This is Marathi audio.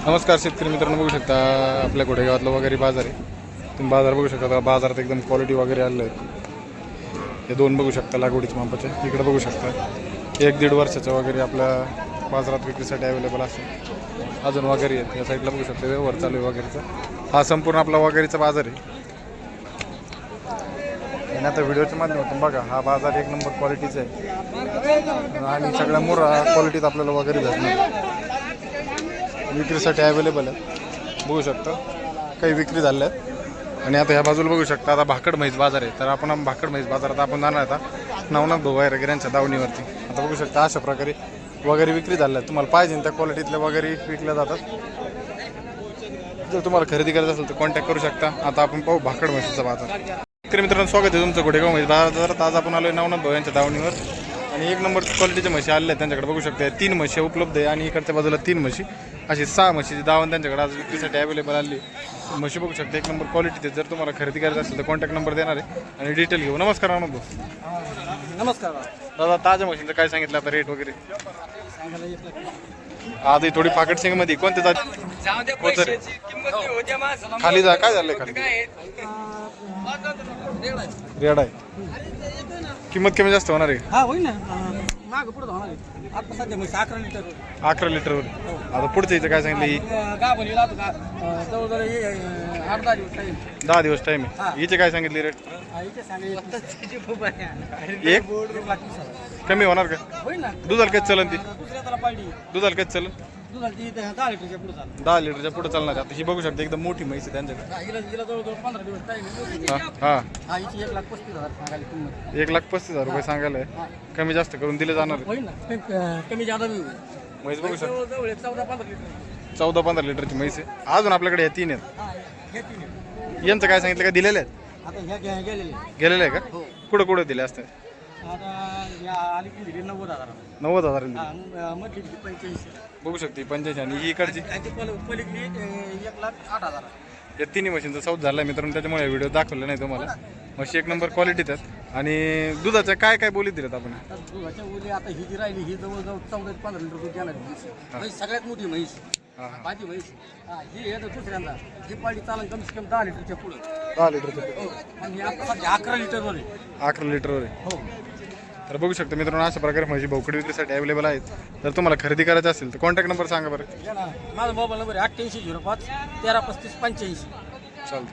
नमस्कार शेतकरी मित्रांनो, बघू शकता आपल्या घोडेगावातला वगैरे बाजार आहे. तुम्ही बाजार बघू शकता. बाजारात एकदम क्वालिटी वगैरे आलेलं आहे. हे दोन बघू शकता लागवडीच्या मापाचे. इकडे बघू शकता 1-1.5 वर्षाचं वगैरे आपल्या बाजारात विक्रीसाठी अवेलेबल असेल. अजून वगैरे आहेत या साईडला बघू शकता. व्यवहार चालू आहे वगैरेचा. हा संपूर्ण आपला वगैरेचा बाजार आहे. आणि आता व्हिडिओच्या माध्यमातून बघा, हा बाजार 1 नंबर क्वालिटीचा आहे आणि सगळ्या मोठा क्वालिटीत आपल्याला वगैरे भेटणार. विक्रीसाठी अवेलेबल आहे. बघू शकता काही विक्री झाल्या आहेत. आणि आता ह्या बाजूला बघू शकता आता भाकड म्हैस बाजार आहे. तर आपण भाकड म्हैस बाजारात आपण जाणार आता नवनाथ भाऊ यांच्या दावणीवरती. आता बघू शकता अशा प्रकारे वगैरे विक्री झाल्या आहेत. तुम्हाला पाहिजे त्या क्वालिटीतल्या वगैरे विकल्या जातात. जर तुम्हाला खरेदी करायचं असेल तर कॉन्टॅक्ट करू शकता. आता आपण पाहू भाकड म्हैसीचा बाजार. शेतकरी मित्रांनो, स्वागत आहे तुमचं घोडेगाव म्हैस बाजारात. आज आपण आलो नवनाथ भाऊ यांच्या दावणीवर आणि 1 नंबर क्वालिटीच्या म्हशी आलेल्या आहेत. त्यांच्याकडे बघू शकता 3 म्हशी उपलब्ध आहे आणि इकडच्या बाजूला 3 म्हशी, अशी 6 म्हशीची दावण त्यांच्याकडे आज विक्रीसाठी अवेलेबल आली. म्हशी बघू शकता 1 नंबर क्वालिटीचे. जर तुम्हाला खरेदी करायचं असेल तर कॉन्टॅक्ट नंबर देणार आहे आणि डिटेल घेऊ. नमस्कार नवनाथ भाऊ. नमस्कार दादा, ताज्या म्हशींचं काय सांगितलं आता रेट वगैरे? आधी थोडी पाकट सिंग मध्ये कोणते खाली जा, काय झालंय खाली? रेड आहे. किंमत कमी जास्त होणार आहे? हा होईल ना, माग पुढे होणार आहे. आता सध्या म्हशी 11 लिटर 11 लिटरवर. आता पुढच्या इथं काय सांगितलं? ही गाभणीला का जवळजवळ 8-10 दिवस टाईम. 10 दिवस टाइम आहे. हिचे काय सांगितली रेट? इथे सांगितलं एक कमी होणार का? होईल ना. दुधाला काय चलन ती? दुसऱ्या त्याला पाहिजे दुधाला काय चलन? दुधाला ती 10 लिटरच्या पुढे चालू. 10 लिटरच्या पुढे चालणार. आता ही बघू शकता एकदम मोठी म्हैस आहे त्यांच्याकडे. हिला जवळजवळ 15 दिवस टाईम. हा, हा हिची 1,35,000 सांगायला किंमत. 1,35,000 रुपये सांगायला आहे. कमी जास्त करून दिले जाणार आहे. होईल ना, कमी जादा बी होईल. म्हैस बघू शकता जवळ 14-15 लिटर. 14-15 लिटरची म्हैस आहे. अजून आपल्याकडे या 3 आहेत. हा हे 3 आहे. यांचं काय सांगितलं? का दिलेले आहेत? आता ह्या गेलेले. गेलेले आहे का? हो. कुठं कुठं दिले असते? आता या अलीकडे दिली 90,000. 90,000 मधली 85. बघू शकते 85. आणि ही इकडची त्याची पलीकडे 1,08,000. या तिन्ही मशीनचा सौदा झाला आहे मित्रांनो. त्याच्यामुळे व्हिडिओ दाखवला नाही तुम्हाला. म्हशी 1 नंबर क्वालिटीत आहेत. आणि दुधाच्या काय काय बोलीत दिलेत आपण? आता दुधाच्या ओली आता ही जी राहिली ही जवळजवळ 14-15 लिटर दूध देणार म्हैस. सगळ्यात मोठी म्हैस. माझी म्हैस. ही येतं दुसऱ्यांदा. ही पाळी चालन कमी से कमी 10 लिटरच्या पुढे. 10 लिटरचं. हो. आणि आता सध्या 11 लिटरवर आहे. 11 लिटरवर आहे. हो. तर बघू शकता मित्रांनो, अशा प्रकारे म्हशी बोकडी विक्रीसाठी अवेलेबल आहेत. जर तुम्हाला खरेदी करायचं असेल तर कॉन्टॅक्ट नंबर सांगा बरं. माझा मोबाईल नंबर आहे 8805 1335 85. चालतं.